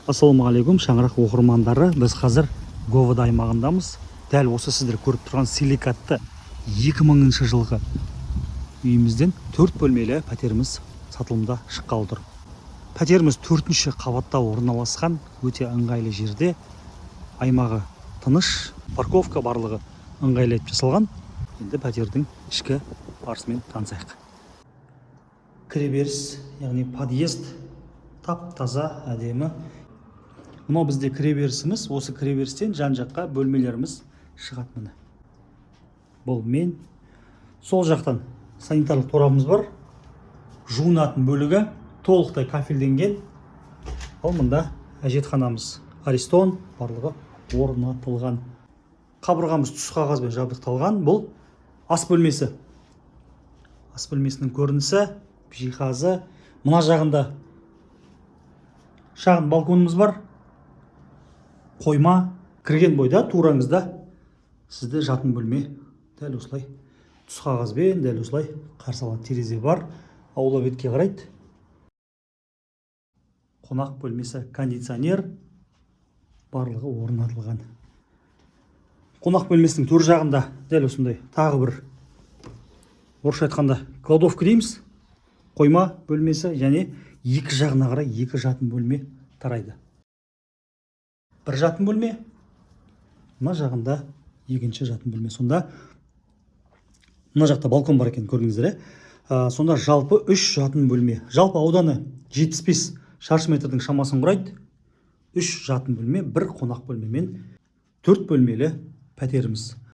Ассалаумағалейкум, шаңырақ оқырмандары. Біз қазір Говада аймағындамыз. Дәл осы сіздер көріп тұрған силикатты 2000 жылғы үйімізден 4 бөлмелі пәтеріміз сатылымда шыққалы тұр. Пәтеріміз 4-ші қабатта орналасқан, өте ыңғайлы жерде. Аймағы тыныш, парковка барлығы ыңғайлы етіп жасалған. Енді пәтердің ішкі барысымен танысайық. Кіреберіс, яғни подъезд тап-таза, әдемі. Мынау бізде кіреберісіміз, осы кіреберістен жан-жаққа бөлмелеріміз шығады міне. Бұл мен. Сол жақтан санитарлық торабымыз бар. Жуынатын бөлігі толықтай кафелденген. Ал мында әжетханамыз. Аристон барлығы орнатылған. Қабырғамыз түс қағазбен жабдықталған. Бұл ас бөлмесі. Ас бөлмесінің көрінісі, жиһазы. Мына жағында шағын балконымыз бар. Қойма. Кірген бойда тураңызда сізді жатын бөлме дәл осылай түс қағазбен дәл осылай қарсы алады. Терезе бар. Аула бетке қарайды. Қонақ бөлмесі, кондиционер барлығы орнатылған. Қонақ бөлмесінің төр жағында дәл осындай тағы бір, орысша айтқанда кладовка дейміз. Қойма бөлмесі, және екі жағына қарай екі жатын бөлме тарайды. Бір жатын бөлме, мына жағында екінші жатын бөлме. Сонда мына жақта балкон бар екен, көрдіңіздер. Сонда жалпы 3 жатын бөлме. Жалпы ауданы 75 шаршы метрдің шамасын құрайды. 3 жатын бөлме, бір қонақ бөлмемен 4 бөлмелі пәтеріміз.